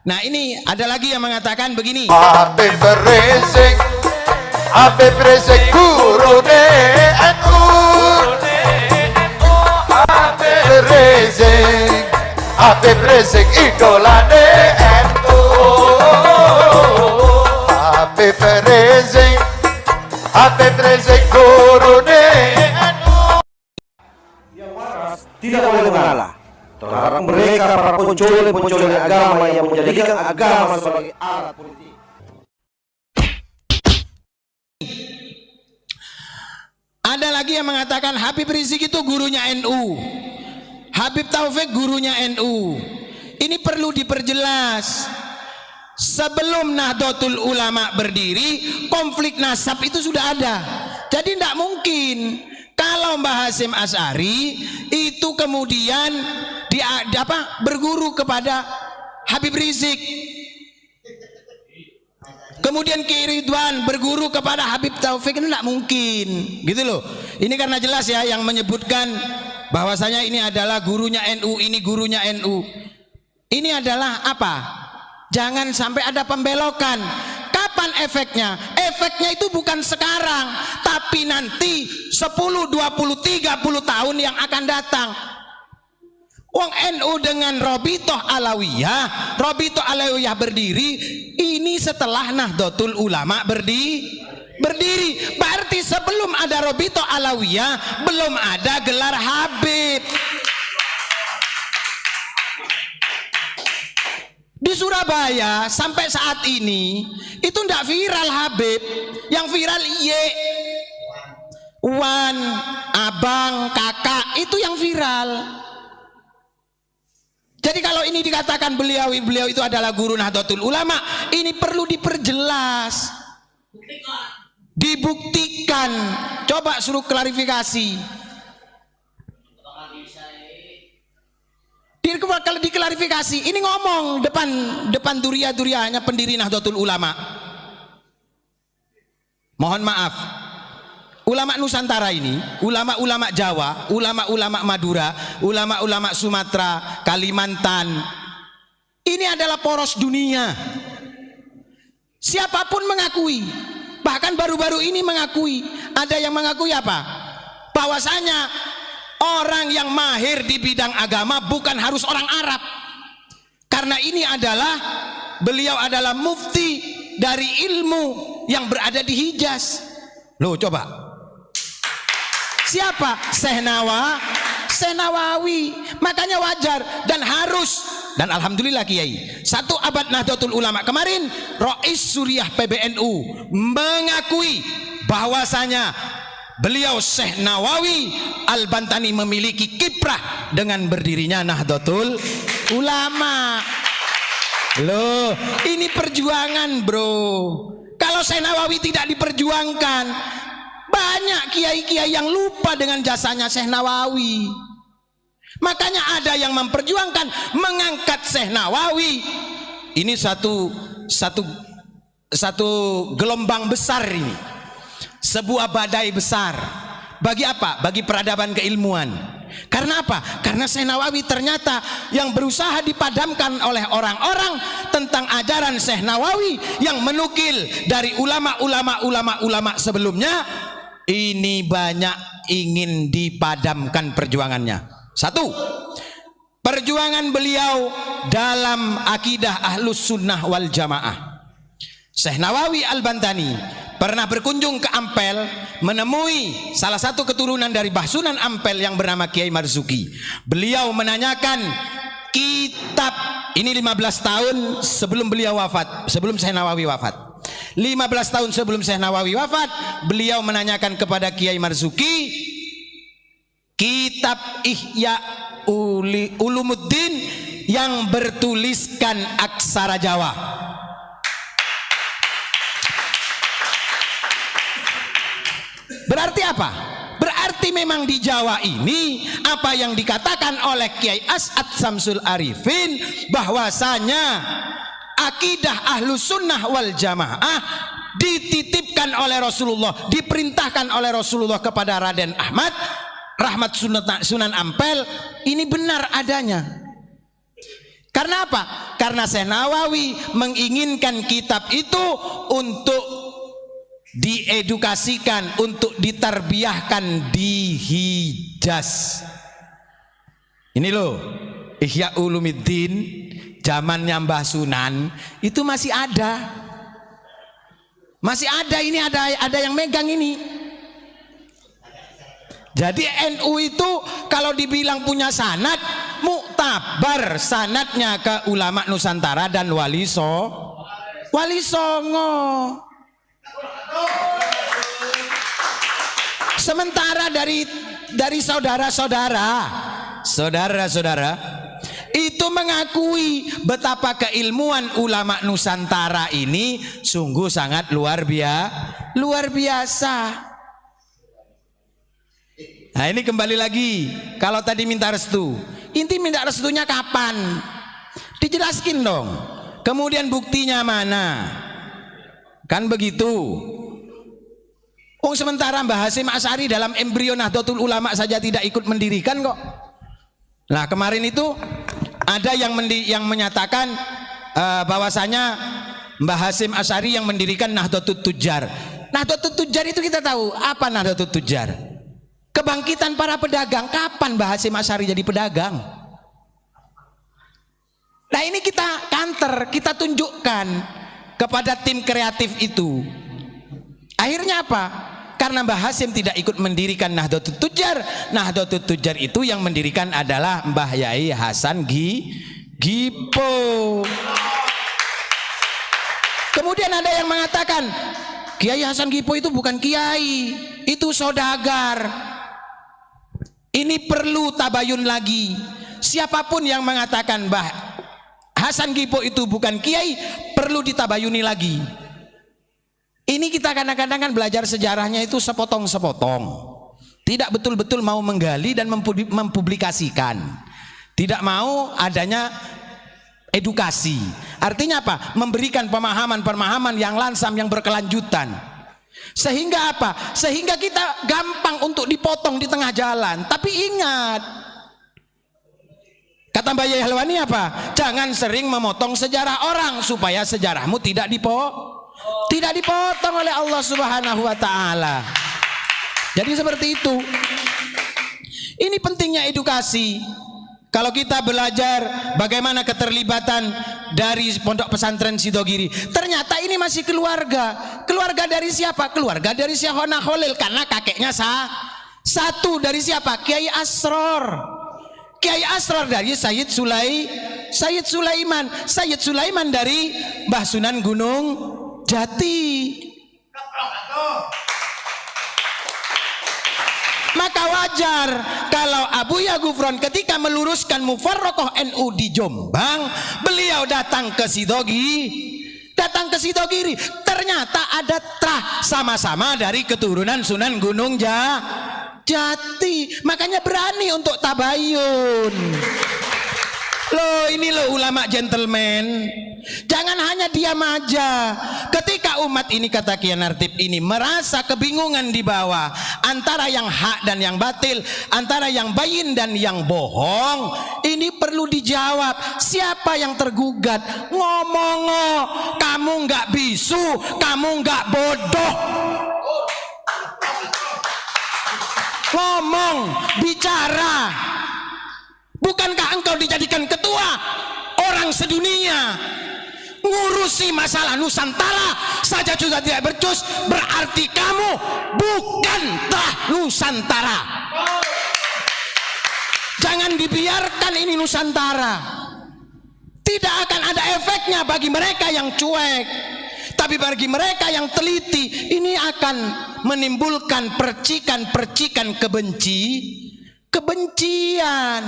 Nah ini ada lagi yang mengatakan begini. Habib Rizik, Habib Rizik gurune NU, Habib Rizik, Habib Rizik idolane NU, Habib Rizik, Habib Rizik gurune NU. Yang waras tidak boleh mengalah. Terlarang mereka para pencoleng agama yang menjadikan agama sebagai alat politik. Ada lagi yang mengatakan Habib Rizik itu gurunya NU, Habib Taufik gurunya NU. Ini perlu diperjelas. Sebelum Nahdlatul Ulama berdiri, konflik nasab itu sudah ada. Jadi tidak mungkin kalau Mbah Hasyim Asy'ari itu kemudian berguru kepada Habib Rizik, kemudian Ki Ridwan berguru kepada Habib Taufik, itu tidak mungkin, gitu loh. Ini karena jelas ya yang menyebutkan bahwasanya ini adalah gurunya NU, ini gurunya NU. Ini adalah apa? Jangan sampai ada pembelokan. Kapan efeknya? Efeknya itu bukan sekarang, tapi nanti 10, 20, 30 tahun yang akan datang. Wong NU dengan Robitoh Alawiyah berdiri ini setelah Nahdlatul Ulama berdiri. Berarti sebelum ada Robitoh Alawiyah belum ada gelar Habib. Di Surabaya sampai saat ini itu tidak viral Habib, yang viral Iye, Wan, Abang, Kakak, itu yang viral. Jadi kalau ini dikatakan beliau itu adalah guru Nahdlatul Ulama, ini perlu diperjelas, dibuktikan. Coba suruh klarifikasi. Kalau diklarifikasi, ini ngomong depan duria-durianya pendiri Nahdlatul Ulama. Mohon maaf, ulama Nusantara ini, ulama-ulama Jawa, ulama-ulama Madura, ulama-ulama Sumatera, Kalimantan, ini adalah poros dunia. Siapapun mengakui, bahkan baru-baru ini mengakui, ada yang mengakui apa? Bahwasanya orang yang mahir di bidang agama bukan harus orang Arab, karena ini adalah beliau adalah mufti dari ilmu yang berada di Hijaz. Loh coba, siapa? Syekh Nawawi. Makanya wajar dan harus, dan alhamdulillah Kiai, 1 abad Nahdlatul Ulama kemarin Rais Suriah PBNU mengakui bahwasanya beliau Syekh Nawawi Al-Bantani memiliki kiprah dengan berdirinya Nahdlatul Ulama. Loh, ini perjuangan bro. Kalau Syekh Nawawi tidak diperjuangkan, banyak kiai-kiai yang lupa dengan jasanya Syekh Nawawi. Makanya ada yang memperjuangkan mengangkat Syekh Nawawi. Ini satu gelombang besar ini, sebuah badai besar. Bagi apa? Bagi peradaban keilmuan. Karena apa? Karena Syekh Nawawi ternyata yang berusaha dipadamkan oleh orang-orang tentang ajaran Syekh Nawawi yang menukil dari ulama-ulama sebelumnya, ini banyak ingin dipadamkan perjuangannya. 1, perjuangan beliau dalam akidah Ahlus Sunnah wal Jamaah. Syekh Nawawi Al-Bantani pernah berkunjung ke Ampel, menemui salah satu keturunan dari Bahsunan Ampel yang bernama Kiai Marzuki. Beliau menanyakan kitab ini 15 tahun sebelum beliau wafat, sebelum Syekh Nawawi wafat. 15 tahun sebelum Syekh Nawawi wafat, beliau menanyakan kepada Kiai Marzuki kitab Ihya Ulumuddin yang bertuliskan aksara Jawa. Berarti apa? Berarti memang di Jawa ini apa yang dikatakan oleh Kiai As'ad Samsul Arifin, bahwasanya akidah Ahlus Sunnah wal Jamaah dititipkan oleh Rasulullah, diperintahkan oleh Rasulullah kepada Raden Ahmad Rahmat Sunan Ampel, ini benar adanya. Karena apa? Karena Syekh Nawawi menginginkan kitab itu untuk diedukasikan, untuk ditarbiyahkan di Hijaz. Ini loh, Ihya Ulumuddin zamannya Mbah Sunan itu masih ada. Masih ada, ini ada yang megang ini. Jadi NU itu kalau dibilang punya sanad, muktabar sanadnya ke ulama Nusantara dan Wali Songo. Sementara dari saudara-saudara itu mengakui betapa keilmuan ulama Nusantara ini sungguh sangat luar biasa. Nah ini kembali lagi, kalau tadi minta restu, inti minta restunya kapan? Dijelaskin dong. Kemudian buktinya mana? Kan begitu. Sementara Mbah Hasyim Asy'ari dalam embrio Nahdlatul Ulama saja tidak ikut mendirikan kok. Nah kemarin itu ada yang menyatakan bahwasanya Mbah Hasyim Asy'ari yang mendirikan Nahdlatul Tujjar. Nahdlatul Tujjar itu kita tahu apa Nahdlatul Tujjar? Kebangkitan para pedagang. Kapan Mbah Hasyim Asy'ari jadi pedagang? Nah ini kita counter, kita tunjukkan kepada tim kreatif itu. Akhirnya apa? Karena Mbah Hasyim tidak ikut mendirikan Nahdlatul Tujjar. Nahdlatul Tujjar itu yang mendirikan adalah Mbah Yai Hasan Gipo. Kemudian ada yang mengatakan Kiai Hasan Gipo itu bukan kiai, itu saudagar. Ini perlu tabayun lagi. Siapapun yang mengatakan Mbah Hasan Gipo itu bukan kiai, perlu ditabayuni lagi. Ini kita kadang-kadang kan belajar sejarahnya itu sepotong-sepotong. Tidak betul-betul mau menggali dan mempublikasikan. Tidak mau adanya edukasi. Artinya apa? Memberikan pemahaman-pemahaman yang lansam, yang berkelanjutan. Sehingga apa? Sehingga kita gampang untuk dipotong di tengah jalan. Tapi ingat, kata Mbak Yai Halwani apa? Jangan sering memotong sejarah orang supaya sejarahmu tidak dipotong oleh Allah Subhanahu wa taala. Jadi seperti itu. Ini pentingnya edukasi. Kalau kita belajar bagaimana keterlibatan dari Pondok Pesantren Sidogiri, ternyata ini masih keluarga. Keluarga dari siapa? Keluarga dari Syekhona Khalil, karena kakeknya satu. Dari siapa? Kiai Asror. Kiai Asror dari Sayyid Sulaiman. Sayyid Sulaiman dari Mbah Sunan Gunung Jati. Maka wajar kalau Abuya Gufron ketika meluruskan Mufarraqah NU di Jombang, beliau datang ke Sidogiri. Ternyata ada trah sama-sama dari keturunan Sunan Gunung Jati. Makanya berani untuk tabayun. Loh, ini loh ulama gentleman. Jangan hanya diam aja. Ketika umat ini, kata Kiai Nartib ini, merasa kebingungan di bawah antara yang hak dan yang batil, antara yang bayin dan yang bohong, ini perlu dijawab. Siapa yang tergugat? Ngomong, kamu nggak bisu, kamu nggak bodoh. Ngomong, bicara. Bukankah engkau dijadikan ketua orang sedunia? Ngurusi masalah Nusantara saja sudah tidak becus, berarti kamu bukanlah Nusantara. Jangan dibiarkan ini Nusantara. Tidak akan ada efeknya bagi mereka yang cuek, tapi bagi mereka yang teliti ini akan menimbulkan percikan-percikan kebencian.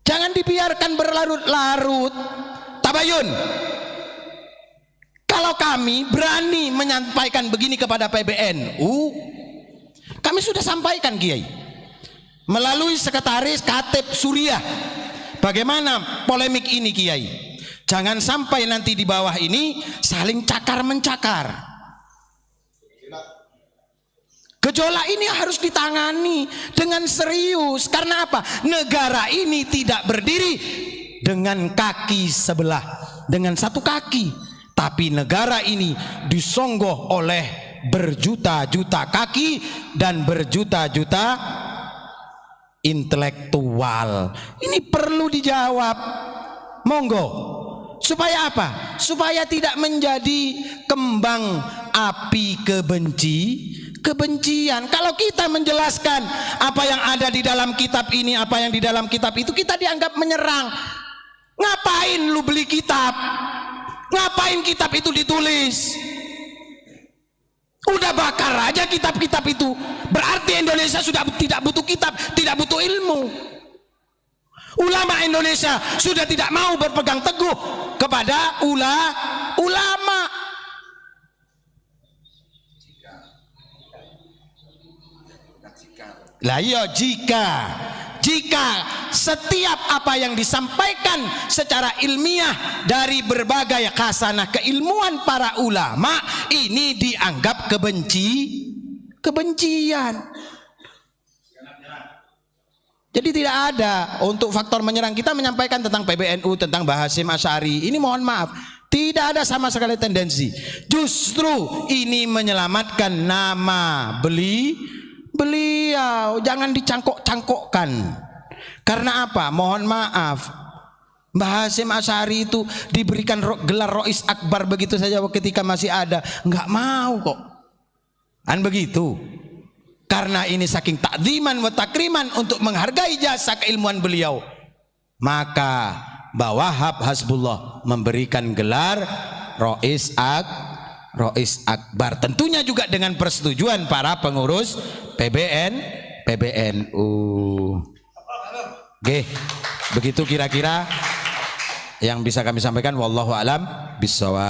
Jangan dibiarkan berlarut-larut. Tabayun. Kalau kami berani menyampaikan begini kepada PBNU, kami sudah sampaikan Kiai melalui sekretaris Katib Suriah. Bagaimana polemik ini Kiai? Jangan sampai nanti di bawah ini saling cakar mencakar. Gejolak ini harus ditangani dengan serius. Karena apa? Negara ini tidak berdiri dengan kaki sebelah, dengan satu kaki. Tapi negara ini disonggoh oleh berjuta-juta kaki dan berjuta-juta intelektual. Ini perlu dijawab. Monggo. Supaya apa? Supaya tidak menjadi kembang api kebencian. Kalau kita menjelaskan apa yang ada di dalam kitab ini, apa yang di dalam kitab itu, kita dianggap menyerang. Ngapain lu beli kitab? Ngapain kitab itu ditulis? Udah bakar aja kitab-kitab itu. Berarti Indonesia sudah tidak butuh kitab, tidak butuh ilmu. Ulama Indonesia sudah tidak mau berpegang teguh kepada ulama. Lah iya, jika setiap apa yang disampaikan secara ilmiah dari berbagai khasanah keilmuan para ulama ini dianggap kebencian. Jadi tidak ada untuk faktor menyerang. Kita menyampaikan tentang PBNU, tentang Bahasim Asy'ari. Ini mohon maaf, tidak ada sama sekali tendensi. Justru ini menyelamatkan nama beliau. Jangan dicangkok-cangkokkan. Karena apa? Mohon maaf, Bahasim Asy'ari itu diberikan gelar Rois Akbar begitu saja ketika masih ada. Nggak mau kok. Kan begitu. Karena ini saking takziman wa takriman untuk menghargai jasa keilmuan beliau, maka Mbah Wahab Hasbullah memberikan gelar Rois Akbar, tentunya juga dengan persetujuan para pengurus PBNU. Oke, begitu kira-kira yang bisa kami sampaikan. Wallahu a'lam bishawab.